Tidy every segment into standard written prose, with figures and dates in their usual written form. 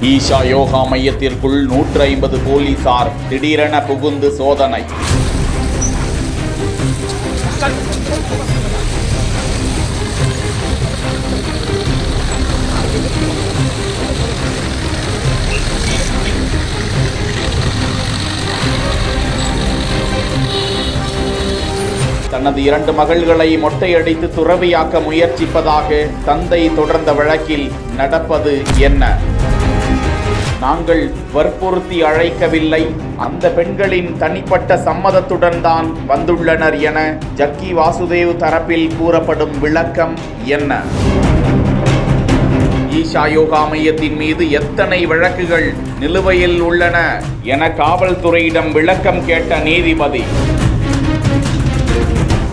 ஈஷா யோகா மையத்திற்குள் 150 போலீசார் திடீரென புகுந்து சோதனை. தனது 2 மகள்களை மொட்டையடித்து துறவியாக்க முயற்சிப்பதாக தந்தை தொடர்ந்த வழக்கில் நடப்பது என்ன? நாங்கள் வற்புறுத்தி அழைக்கவில்லை, அந்த பெண்களின் தனிப்பட்ட சம்மதத்துடன் தான் வந்துள்ளனர் என ஜக்கி வாசுதேவ் தரப்பில் கூறப்படும் விளக்கம் என்ன? ஈஷா யோகா மையத்தின் மீது எத்தனை வழக்குகள் நிலுவையில் உள்ளன என காவல்துறையிடம் விளக்கம் கேட்ட நீதிபதி.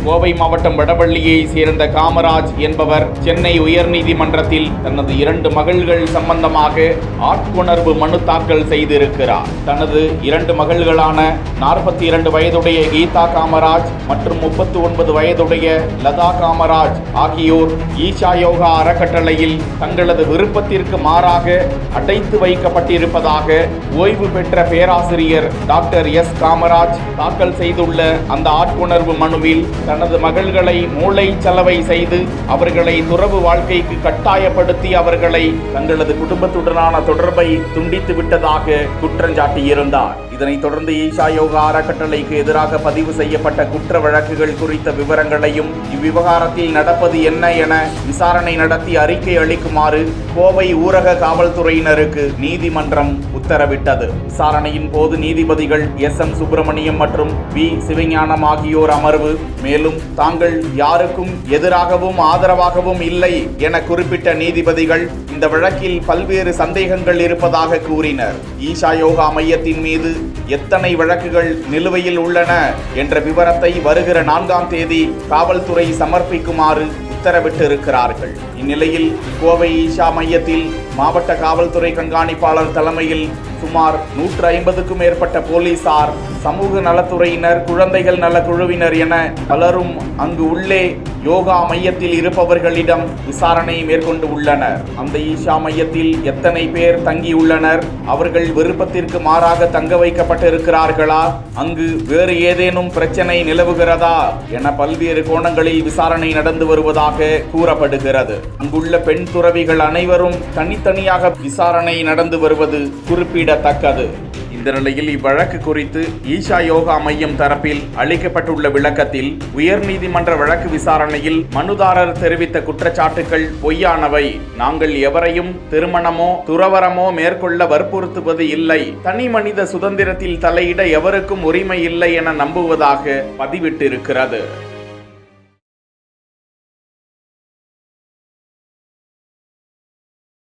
கோவை மாவட்டம் வடபள்ளியை சேர்ந்த காமராஜ் என்பவர் சென்னை உயர்நீதிமன்றத்தில் தனது 2 மகள்கள் சம்பந்தமாக ஆட்கொணர்வு மனு தாக்கல் செய்திருக்கிறார். தனது 2 மகள்களான 42 வயதுடைய கீதா காமராஜ் மற்றும் 39 வயதுடைய லதா காமராஜ் ஆகியோர் ஈஷா யோகா அறக்கட்டளையில் தங்களது விருப்பத்திற்கு மாறாக அடைத்து வைக்கப்பட்டிருப்பதாக ஓய்வு பெற்ற பேராசிரியர் டாக்டர் எஸ் காமராஜ் தாக்கல் செய்துள்ள அந்த ஆட்கொணர்வு மனுவில் தனது மகள்களை மூளை சலவை செய்து அவர்களை துறவு வாழ்க்கைக்கு கட்டாயப்படுத்தி அவர்களை தங்களது குடும்பத்துடனான தொடர்பை துண்டித்து விட்டதாக குற்றஞ்சாட்டியிருந்தார். இதனைத் தொடர்ந்து ஈஷா யோகா அறக்கட்டளைக்கு எதிராக பதிவு செய்யப்பட்ட குற்ற வழக்குகள் குறித்த விவரங்களையும் இவ்விவகாரத்தில் நடப்பது என்ன என விசாரணை நடத்தி அறிக்கை அளிக்குமாறு கோவை ஊரக காவல்துறையினருக்கு நீதிமன்றம் உத்தரவிட்டது. விசாரணையின் போது நீதிபதிகள் எஸ்.எம். சுப்பிரமணியம் மற்றும் வி. சிவஞானம் ஆகியோர் அமர்வு மேலும் தாங்கள் யாருக்கும் எதிராகவும் ஆதரவாகவும் இல்லை என குறிப்பிட்ட நீதிபதிகள் இந்த வழக்கில் பல்வேறு சந்தேகங்கள் இருப்பதாக கூறினர். ஈஷா யோகா மையத்தின் மீது எத்தனை வழக்குகள் நிலுவையில் உள்ளன என்ற விவரத்தை வருகிற 4ஆம் தேதி காவல்துறை சமர்ப்பிக்குமாறு உத்தரவிட்டிருக்கிறார்கள். இந்நிலையில் கோவை ஈஷா மையத்தில் மாவட்ட காவல்துறை கண்காணிப்பாளர் தலைமையில் சுமார் 150க்கும் மேற்பட்ட போலீசார், சமூக நலத்துறையினர், குழந்தைகள் நல குழுவினர் என பலரும் அங்கு உள்ளே யோகா மையத்தில் இருப்பவர்களிடம் விசாரணை மேற்கொண்டு உள்ளனர். அந்த ஈஷா மையத்தில் எத்தனை பேர் தங்கியுள்ளனர், அவர்கள் விருப்பத்திற்கு மாறாக தங்க வைக்கப்பட்டிருக்கிறார்களா, அங்கு வேறு ஏதேனும் பிரச்சனை நிலவுகிறதா என பல்வேறு கோணங்களில் விசாரணை நடந்து வருவதாக கூறப்படுகிறது. அங்குள்ள பெண் துறவிகள் அனைவரும் தனித்தனியாக விசாரணை நடந்து வருவது குறிப்பிடத்தக்கது. இந்த நிலையில் இவ்வழக்கு குறித்து ஈஷா யோகா மையம் தரப்பில் அளிக்கப்பட்டுள்ள விளக்கத்தில் உயர்நீதிமன்ற வழக்கு விசாரணையில் மனுதாரர் தெரிவித்த குற்றச்சாட்டுகள் பொய்யானவை, நாங்கள் எவரையும் திருமணமோ துறவரமோ மேற்கொள்ள வற்புறுத்துவது இல்லை, தனி மனித சுதந்திரத்தில் தலையிட எவருக்கும் உரிமை இல்லை என நம்புவதாக பதிவிட்டிருக்கிறது.